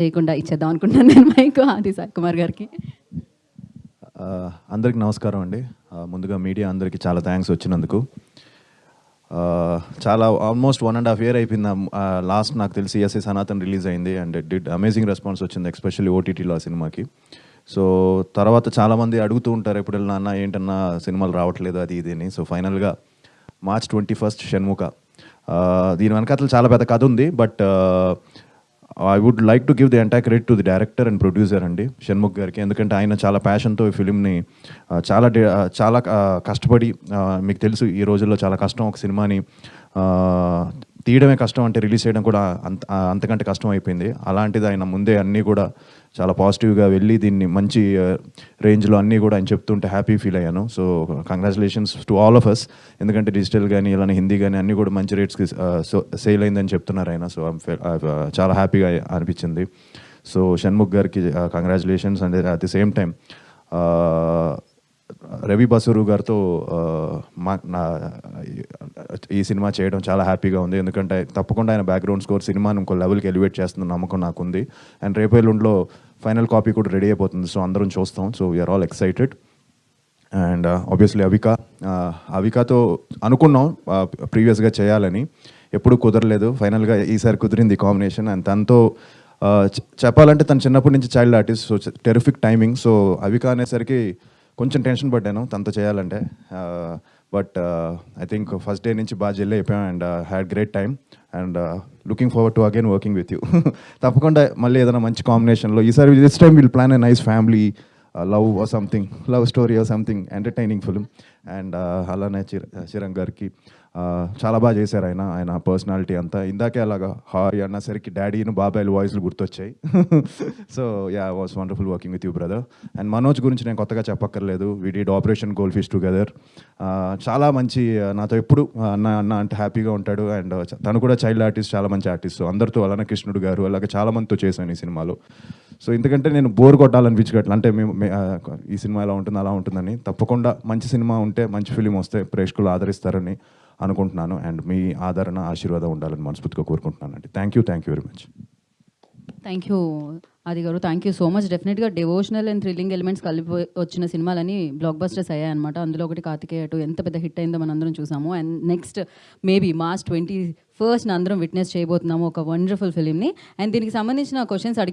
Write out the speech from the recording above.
చేయకుండా ఇచ్చేద్దాం అనుకుంటున్నాను నేను మైక్ ఆది సాయి కుమార్ గారికి. అందరికి నమస్కారం అండి. ముందుగా మీడియా అందరికీ చాలా థ్యాంక్స్ వచ్చినందుకు. చాలా ఆల్మోస్ట్ 1.5 year అయిపోయింది. లాస్ట్ నాకు తెలిసి ఎస్ఏ సనాతన్ రిలీజ్ అయింది అండ్ డిడ్ అమేజింగ్ రెస్పాన్స్ వచ్చింది, ఎస్పెషల్లీ ఓటీటీలో ఆ సినిమాకి. సో తర్వాత చాలామంది అడుగుతూ ఉంటారు ఎప్పుడెళ్ళినా అన్న ఏంటన్నా సినిమాలు రావట్లేదు అది ఇది అని. సో ఫైనల్గా March 21 షణ్ముఖ. దీని వెనకాతలు చాలా పెద్ద కథ ఉంది, but I would like to give the entire credit to the director and producer అండి, షణ్ముఖ్ గారికి. ఎందుకంటే ఆయన చాలా ప్యాషన్తో ఈ ఫిలింని చాలా కష్టపడి, మీకు తెలుసు ఈ రోజుల్లో చాలా కష్టం ఒక సినిమాని తీయడమే కష్టం, అంటే రిలీజ్ చేయడం కూడా అంతకంటే కష్టం అయిపోయింది. అలాంటిది ఆయన ముందే అన్నీ కూడా చాలా పాజిటివ్గా వెళ్ళి దీన్ని మంచి రేంజ్లో అన్నీ కూడా ఆయన చెప్తుంటే హ్యాపీ ఫీల్ అయ్యాను. So congratulations to all of us. ఎందుకంటే డిజిటల్ కానీ ఇలానే హిందీ కానీ అన్నీ కూడా మంచి రేట్స్కి సేల్ అయిందని చెప్తున్నారు ఆయన. సో చాలా హ్యాపీగా అనిపించింది. సో షణ్ముఖ్ గారికి congratulations. And at the same time Ravi Basrur గారితో ఈ సినిమా చేయడం చాలా హ్యాపీగా ఉంది. ఎందుకంటే తప్పకుండా ఆయన బ్యాక్గ్రౌండ్ స్కోర్ సినిమాని ఇంకో లెవెల్కి ఎలివేట్ చేస్తున్న నమ్మకం నాకుంది. అండ్ రేపు ఎల్లుండిలో ఫైనల్ కాపీ కూడా రెడీ అయిపోతుంది. సో అందరం చూస్తాం. So we are all excited. And obviously అవికాతో అనుకున్నాం ప్రీవియస్గా చేయాలని, ఎప్పుడూ కుదరలేదు. ఫైనల్గా ఈసారి కుదిరింది కాంబినేషన్. అండ్ తనతో చెప్పాలంటే తను చిన్నప్పటి నుంచి child artist, so terrific timing. So Avika అనేసరికి కొంచెం టెన్షన్ పడ్డాను తనతో చేయాలంటే, but I think first day నుంచి బాగా జెల్ అయిపోయాం and had great time and looking forward to again working with you. తప్పకుండా మళ్ళీ ఏదైనా మంచి కాంబినేషన్లో ఈసారి this time will plan a nice family love or something, love story or something entertaining film. And అలానే చిరంగ్ గారికి చాలా బాగా చేశారు ఆయన పర్సనాలిటీ అంతా. ఇందాకే అలాగా హారీ అన్నసరికి డాడీను బాబాయ్ల వాయిస్లు గుర్తొచ్చాయి. So yeah, was wonderful working with you brother. And Manoj గురించి నేను కొత్తగా చెప్పక్కర్లేదు. We did operation goldfish together. చాలా మంచి, నాతో ఎప్పుడు అన్న అంటే హ్యాపీగా ఉంటాడు. అండ్ తను కూడా చైల్డ్ ఆర్టిస్ట్, చాలా మంచి ఆర్టిస్ట్. సో అందరితో అలానే కృష్ణుడు గారు అలాగే చాలా మందితో చేశాను ఈ సినిమాలో. సో ఎందుకంటే నేను బోర్ కొట్టాలనిపించగట్ల, అంటే మేము ఈ సినిమా ఎలా ఉంటుంది అలా ఉంటుందని. తప్పకుండా మంచి సినిమా ఉంటే, మంచి ఫిలిం వస్తే ప్రేక్షకులు ఆదరిస్తారని అనుకుంటున్నాను. అండ్ మీ ఆదరణ ఆశీర్వాదం ఉండాలని మనస్ఫూర్తిగా కోరుకుంటున్నాను అండి. Thank you very much. Thank you ఆది గారు, థ్యాంక్ యూ సో మచ్. డెఫినెట్గా డివోషనల్ అండ్ థ్రిల్లింగ్ ఎలిమెంట్స్ కలిపి వచ్చిన సినిమాలని బ్లాక్ బస్టర్స్ అయ్యాయి అనమాట. అందులో ఒకటి కార్తికేయ 2 ఎంత పెద్ద హిట్ అయిందో మనందరం చూసాము. అండ్ నెక్స్ట్ మేబీ March 21 అందరం విట్నెస్ చేయబోతున్నాము ఒక వండర్ఫుల్ ఫిలింని. అండ్ దీనికి సంబంధించిన క్వశ్చన్స్ అడిగి